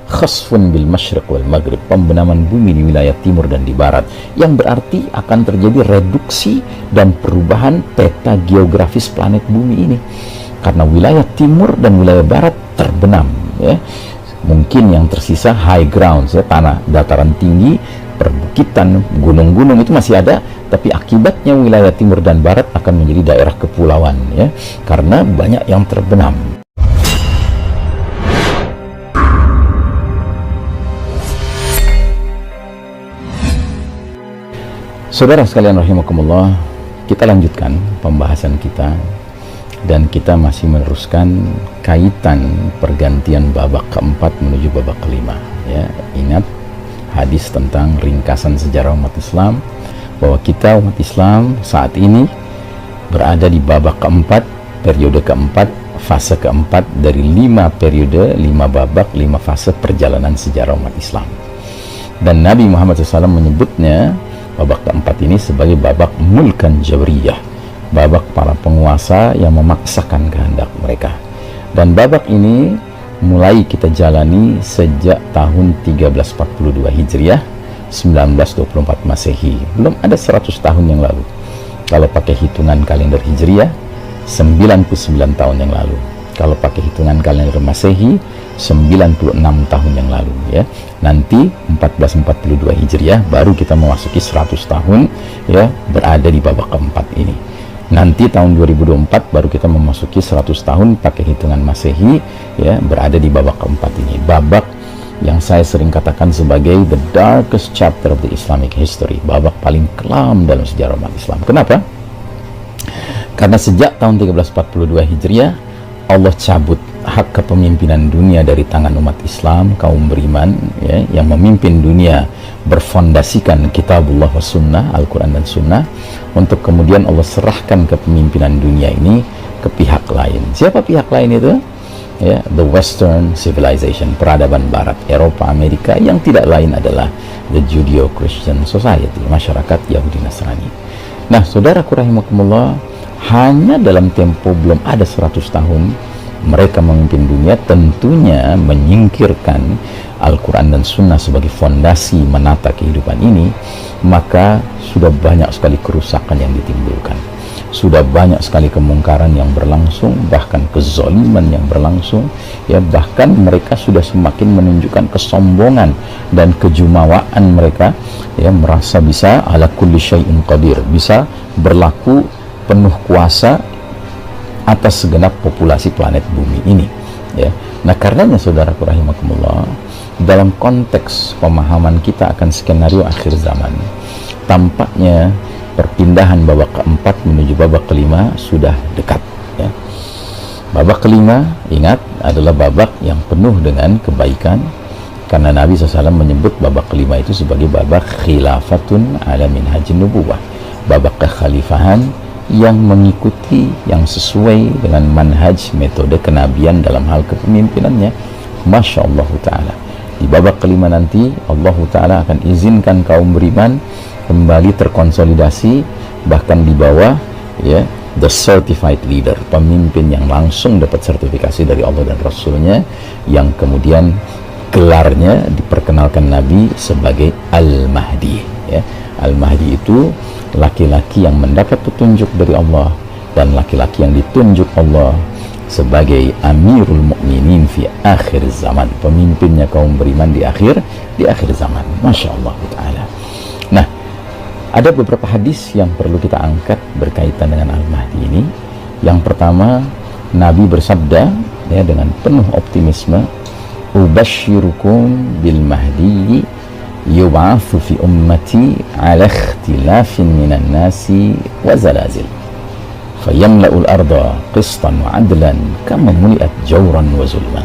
khasfun bil masyriq wal maghrib, pembenaman bumi di wilayah timur dan di barat, yang berarti akan terjadi reduksi dan perubahan peta geografis planet bumi ini, karena wilayah timur dan wilayah barat terbenam, ya. Mungkin yang tersisa high ground, ya, tanah dataran tinggi, perbukitan, gunung-gunung itu masih ada, tapi akibatnya wilayah timur dan barat akan menjadi daerah kepulauan, ya, karena banyak yang terbenam. Saudara sekalian rahimakumullah, kita lanjutkan pembahasan kita dan kita masih meneruskan kaitan pergantian babak keempat menuju babak kelima, ya. Ingat hadis tentang ringkasan sejarah umat Islam, bahwa kita umat Islam saat ini berada di babak keempat, periode keempat, fase keempat dari 5 periode, 5 babak, 5 fase perjalanan sejarah umat Islam. Dan Nabi Muhammad SAW menyebutnya babak keempat ini sebagai babak mulkan jabriyah, babak para penguasa yang memaksakan kehendak mereka. Dan babak ini mulai kita jalani sejak tahun 1342 Hijriah, 1924 Masehi. Belum ada 100 tahun yang lalu. Kalau pakai hitungan kalender Hijriah, 99 tahun yang lalu. Kalau pakai hitungan kalender Masehi, 96 tahun yang lalu, ya. Nanti 1442 Hijriah baru kita memasuki 100 tahun, ya, berada di babak keempat ini. Nanti tahun 2024 baru kita memasuki 100 tahun pakai hitungan Masehi, ya, berada di babak keempat ini. Babak yang saya sering katakan sebagai the darkest chapter of the Islamic history, babak paling kelam dalam sejarah umat Islam. Kenapa? Karena sejak tahun 1342 Hijriah Allah cabut hak kepemimpinan dunia dari tangan umat Islam, kaum beriman, ya, yang memimpin dunia berfondasikan kitabullah wa sunnah, Al-Quran dan sunnah, untuk kemudian Allah serahkan kepemimpinan dunia ini ke pihak lain. Siapa pihak lain itu? Ya, the Western civilization, peradaban barat, Eropa, Amerika, yang tidak lain adalah the Judeo-Christian society, masyarakat Yahudi Nasrani. Nah, saudaraku rahimakumullah, hanya dalam tempo belum ada 100 tahun mereka memimpin dunia, tentunya menyingkirkan Al-Quran dan Sunnah sebagai fondasi menata kehidupan ini, maka sudah banyak sekali kerusakan yang ditimbulkan, sudah banyak sekali kemungkaran yang berlangsung, bahkan kezaliman yang berlangsung, ya, bahkan mereka sudah semakin menunjukkan kesombongan dan kejumawaan mereka, ya, merasa bisa ala kulli syai'in qadir, bisa berlaku penuh kuasa atas segenap populasi planet bumi ini, ya. Nah, karenanya saudaraku rahimakumullah, dalam konteks pemahaman kita akan skenario akhir zaman, tampaknya perpindahan babak keempat menuju babak kelima sudah dekat, ya. Babak kelima, ingat, adalah babak yang penuh dengan kebaikan, karena Nabi SAW menyebut babak kelima itu sebagai babak khilafatun ala minhajin nubuwah, babak kekhalifahan yang mengikuti, yang sesuai dengan manhaj metode kenabian dalam hal kepemimpinannya. Masya Allah Ta'ala, di babak kelima nanti Allah Ta'ala akan izinkan kaum beriman kembali terkonsolidasi, bahkan di bawah, ya, the certified leader, pemimpin yang langsung dapat sertifikasi dari Allah dan Rasulnya, yang kemudian gelarnya diperkenalkan Nabi sebagai Al-Mahdi, ya. Al-Mahdi itu laki-laki yang mendapat petunjuk dari Allah, dan laki-laki yang ditunjuk Allah sebagai Amirul Mukminin fi akhir zaman, pemimpinnya kaum beriman di akhir zaman. Masya Allah Ta'ala. Nah, ada beberapa hadis yang perlu kita angkat berkaitan dengan Al-Mahdi ini. Yang pertama, Nabi bersabda, ya, dengan penuh optimisme, ubashirukum bil mahdi yub'atsu fi ummati ala ikhtilafin minan nasi wa zalazil fayamla'ul arda qistan wa adlan kama muliat jawran wa zulman.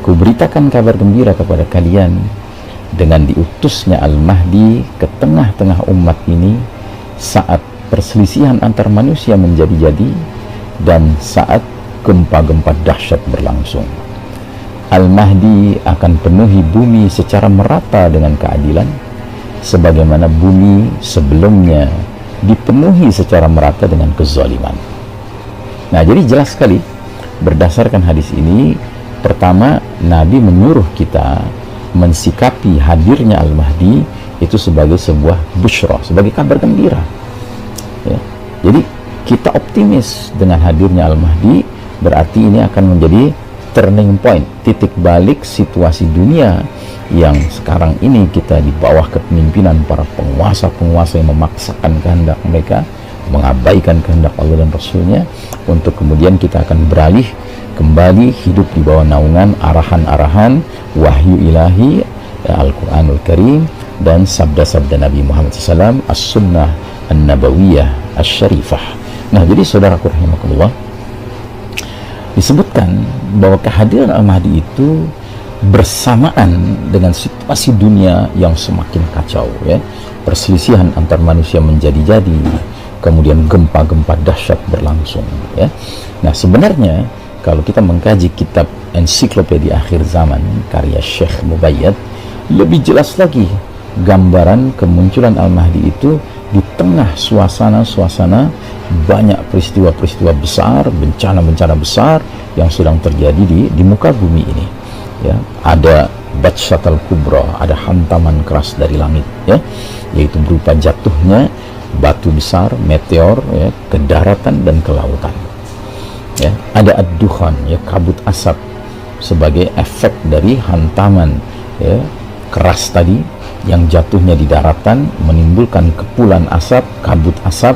Kuberitakan kabar gembira kepada kalian dengan diutusnya Al-Mahdi ke tengah-tengah umat ini saat perselisihan antar manusia menjadi-jadi dan saat gempa-gempa dahsyat berlangsung. Al-Mahdi akan penuhi bumi secara merata dengan keadilan, sebagaimana bumi sebelumnya dipenuhi secara merata dengan kezaliman. Nah, jadi jelas sekali berdasarkan hadis ini, Pertama, Nabi menyuruh kita mensikapi hadirnya Al-Mahdi itu sebagai sebuah busyra, sebagai kabar gembira. Ya. Jadi kita optimis dengan hadirnya Al-Mahdi, berarti ini akan menjadi turning point, titik balik situasi dunia yang sekarang ini kita di bawah kepemimpinan para penguasa-penguasa yang memaksakan kehendak mereka, mengabaikan kehendak Allah dan Rasulnya, untuk kemudian kita akan beralih kembali hidup di bawah naungan arahan-arahan wahyu ilahi, Al-Quranul Karim, dan sabda-sabda Nabi Muhammad SAW, As-Sunnah An-Nabawiyah As-Syarifah. Nah, jadi saudaraku rahimakumullah, disebutkan bahwa kehadiran Al-Mahdi itu bersamaan dengan situasi dunia yang semakin kacau, ya. Perselisihan antar manusia menjadi-jadi, kemudian gempa-gempa dahsyat berlangsung, ya. Nah, sebenarnya kalau kita mengkaji kitab Ensiklopedia Akhir Zaman karya Syekh Mubayyad, lebih jelas lagi gambaran kemunculan Al-Mahdi itu di tengah suasana-suasana banyak peristiwa-peristiwa besar, bencana-bencana besar yang sedang terjadi di muka bumi ini, ya. Ada Batshatul Kubra, ada hantaman keras dari langit, ya, yaitu berupa jatuhnya batu besar, meteor, ya, ke daratan dan ke lautan, ya. Ada ad-dukhan, ya, kabut asap, sebagai efek dari hantaman, ya, keras tadi yang jatuhnya di daratan, menimbulkan kepulan asap, kabut asap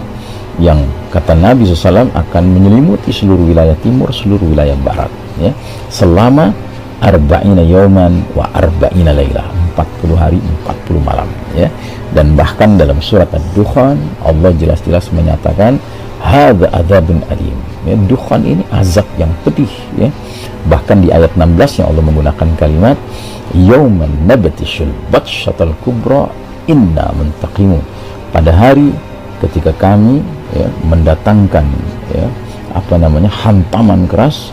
yang kata Nabi SAW akan menyelimuti seluruh wilayah timur, seluruh wilayah barat, ya, selama arba'ina yawman wa arba'ina laylah, 40 hari 40 malam, ya. Dan bahkan dalam surat Ad-Dukhan Allah jelas-jelas menyatakan hadza adzabun alim, ya, dukhan ini azab yang pedih, ya. Bahkan di ayat 16 yang Allah menggunakan kalimat yauman nabtishul batshatal kubra inna muntaqimun, pada hari ketika kami, ya, mendatangkan, ya, hantaman keras,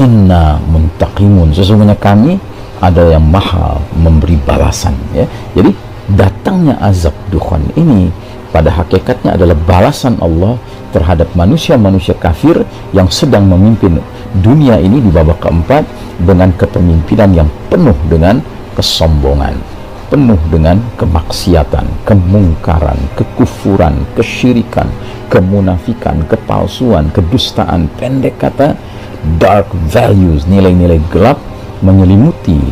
inna muntaqimun, sesungguhnya kami ada yang maha memberi balasan, ya. Jadi datangnya azab dukhan ini pada hakikatnya adalah balasan Allah terhadap manusia-manusia kafir yang sedang memimpin dunia ini di babak keempat dengan kepemimpinan yang penuh dengan kesombongan, penuh dengan kemaksiatan, kemungkaran, kekufuran, kesyirikan, kemunafikan, kepalsuan, kedustaan, pendek kata dark values, nilai-nilai gelap menyelimuti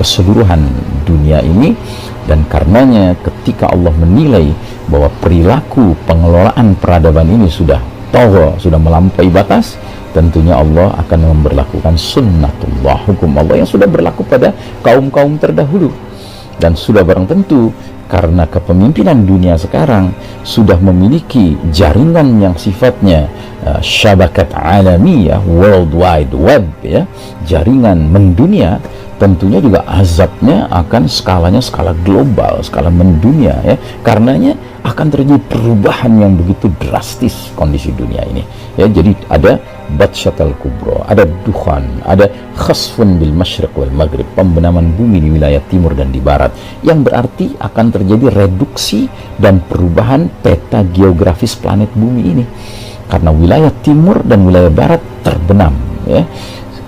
keseluruhan dunia ini. Dan karenanya ketika Allah menilai bahwa perilaku pengelolaan peradaban ini sudah tagha, sudah melampaui batas, tentunya Allah akan memberlakukan sunnatullah, hukum Allah yang sudah berlaku pada kaum-kaum terdahulu. Dan sudah barang tentu karena kepemimpinan dunia sekarang sudah memiliki jaringan yang sifatnya syabakat alamiah, world wide web, ya, jaringan mendunia, tentunya juga azabnya akan skalanya skala global, skala mendunia, ya. Karenanya akan terjadi perubahan yang begitu drastis kondisi dunia ini, ya. Jadi ada Batshatul Kubra, ada dukhan, ada khasfun bil masyriq wal maghrib, pembenaman bumi di wilayah timur dan di barat, yang berarti akan terjadi reduksi dan perubahan peta geografis planet bumi ini, karena wilayah timur dan wilayah barat terbenam, ya.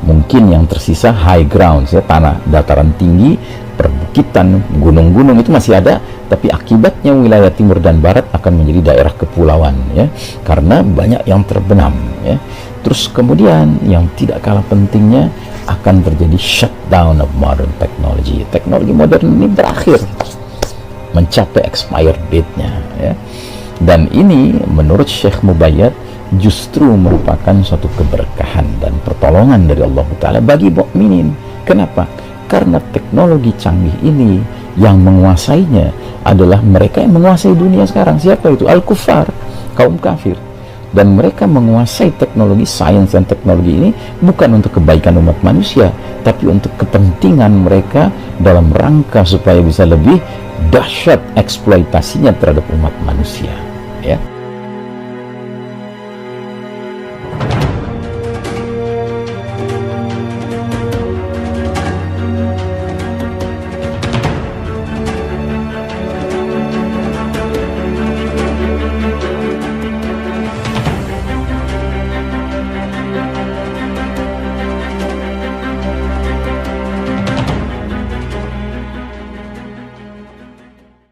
Mungkin yang tersisa high ground, ya, tanah dataran tinggi, perbukitan, gunung-gunung itu masih ada, tapi akibatnya wilayah timur dan barat akan menjadi daerah kepulauan, ya, karena banyak yang terbenam, ya. Terus kemudian yang tidak kalah pentingnya akan terjadi shutdown of modern technology. Teknologi modern ini berakhir, mencapai expired date-nya, ya. Dan ini menurut Syekh Mubayyad justru merupakan suatu keberkahan dan pertolongan dari Allah Ta'ala bagi mukminin. Kenapa? Karena teknologi canggih ini yang menguasainya adalah mereka yang menguasai dunia sekarang. Siapa itu? Al-Kuffar, kaum kafir. Dan mereka menguasai teknologi, sains dan teknologi ini bukan untuk kebaikan umat manusia, tapi untuk kepentingan mereka dalam rangka supaya bisa lebih dahsyat eksploitasinya terhadap umat manusia, ya.